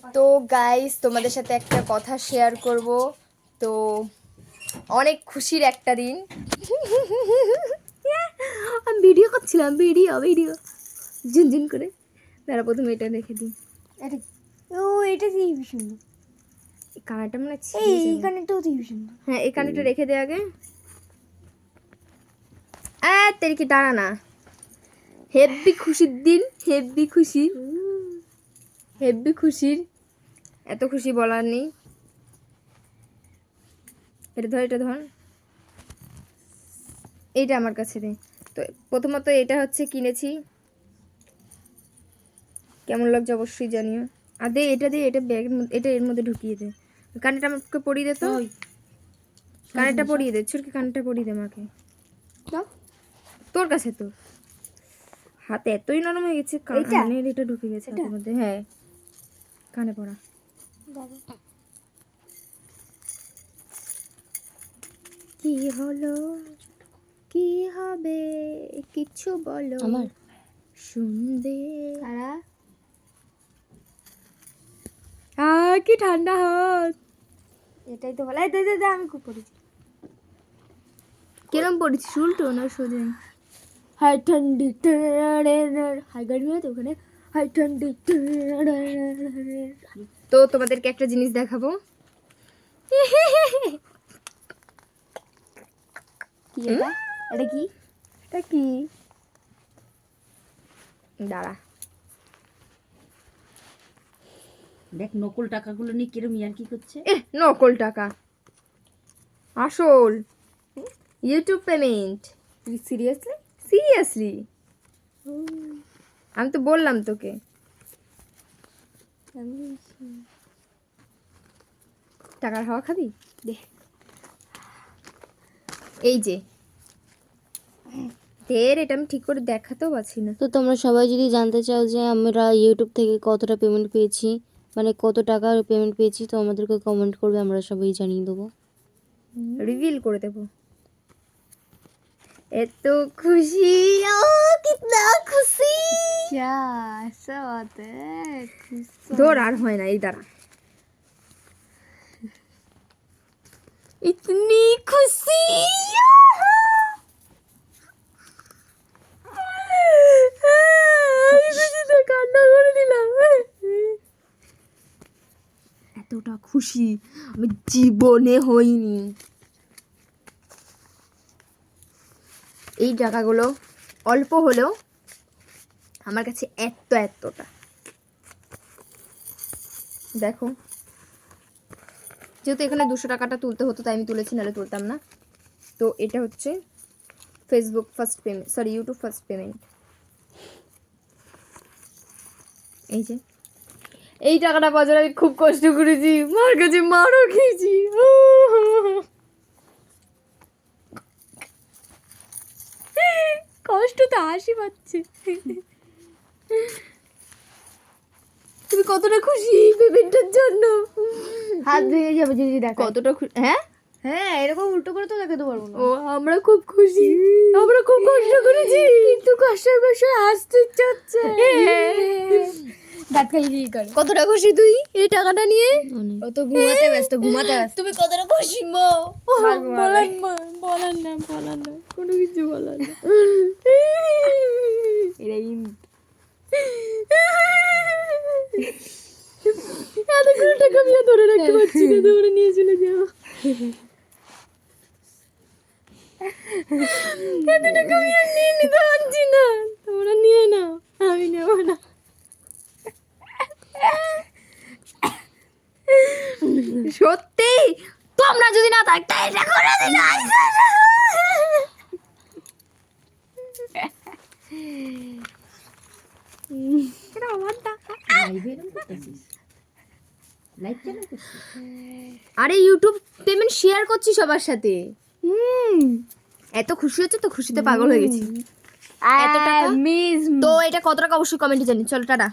তো গাইস তোমাদের সাথে একটা কথা শেয়ার করব। তো অনেক খুশির একটা দিন। আমি ভিডিও করছিলাম, ভিডিও ঝিনঝিন করে। তারা প্রথমে এটা রেখে দিই। এটা ও এটা কি সুন্দর, এই কানেরটা মনে হচ্ছে এই কানেরটাও তো সুন্দর। হ্যাঁ, এই কানেরটা রেখে দে আগে। তেরি কি দাঁড়া না। হেব্বি খুশির দিন, হেব্বি খুশির। এত খুশি বলার নেই। এটা ধর এইটা আমার কাছে দে। তো প্রথমত এটা হচ্ছে কিনেছি, কেমন লাগছে অবশ্যই জানিও। আর দে এটা ব্যাগের মধ্যে, এটা এর মধ্যে ঢুকিয়ে দে। কানেরটা আমাকে পরিয়ে দে তো, কানেরটা পরিয়ে দে, ছুটকি কানেরটা পরিয়ে দে আমাকে। তোর কাছে তো হাতে এতই নরম হয়ে গেছে, কানের এটা ঢুকে গেছে হাতের মধ্যে। হ্যাঁ, কানে পড়া। কি হলো, কি হবে, কিছু বলো আমার শুনবে। কি ঠান্ডা হাত। এটাই তো বলে, আমি খুব পড়েছি। কিরম পড়েছিস, উল্টো না সোজা? হাই ঠান্ডি হাই গাড়ি আছে ওখানে, হাই ঠান্ডি। তো তোমাদেরকে একটা জিনিস দেখাবো। কি এটা? এটা কি? এটা কি? দাঁড়া, দেখ নকল টাকাগুলো নিয়ে কিরম ইয়ার কি করছে। নকল টাকা আসল ইউটিউব পেমেন্ট। সিরিয়াসলি আমি তো বললাম তোকে। টাকার হাওয়া খাবি? দে, এই যে তের, এটা আমি ঠিক করে দেখাতেও পারছি না। তো তোমরা সবাই যদি জানতে চাও যে আমরা ইউটিউব থেকে কতটা পেমেন্ট পেয়েছি, মানে কত টাকার পেমেন্ট পেয়েছি, তো আমাদেরকে কমেন্ট করবে, আমরা সবাই জানিয়ে দেবো, রিভিল করে দেব। এত খুশি, কিতনা খুশি। ऐसा बात है। ধর, আর হয় না, এই দাঁড়া। ইতনি খুশি, কান্না করে দিলাম। এতটা খুশি আমি জীবনে হইনি। এই টাকাগুলো অল্প হলেও আমার কাছে এতটা দেখো। যেহেতু এখানে 200 টাকাটা তুলতে হতো তাই আমি তুলেছি, নাহলে তুলতাম না। তো এটা হচ্ছে Facebook first payment, sorry YouTube first payment. এই যে এই টাকাটা বাজারে আমি খুব কষ্ট করেছি, মার কাছে মারও খেয়েছি। কষ্ট তো হাসি পাচ্ছে। তুমি কতটা খুশি পেমেন্টের জন্য? হাত ভেঙে যাবে যদি দেখো। কতটা খুশি? হ্যাঁ হ্যাঁ, এরকম উল্টো করে তো দেখাতে পারবো না। ও, আমরা খুব খুশি, আমরা খুব কষ্ট করেছি, কিন্তু কষ্টের বিষয়ে হাসতে চাচ্ছে। দাঁত খাইয়ে দিয়ে করে। কতটা খুশি তুই এই টাকাটা নিয়ে? ও তো ঘুমাতে ব্যস্ত, ঘুমাতে ব্যস্ত। তুমি কতটা খুশি মা? বলার বলার না, কোনো কিছু বলার না। এতগুলো টাকা আমি আর ধরে রাখতে পারছি না, তোমরা নিয়ে চলে যাও। এত টাকা আমি আর নিয়ে নিতে পারছি না, তোমরা নিয়ে নাও, আমি নেব না। সত্যি তোমরা যদি না থাকতে এটা করে দিলে। এটা আমার টাকা। লাইভে এরম করতেছিস, লাইভ চ্যানেল করছিস? আরে ইউটিউব পেমেন্ট শেয়ার করছি সবার সাথে। এত খুশি হচ্ছে, তো খুশিতে পাগল হয়ে গেছি। এত টাকা। মিস তো এটা কত টাকা অবশ্যই কমেন্টে জানি। চলো টাটা।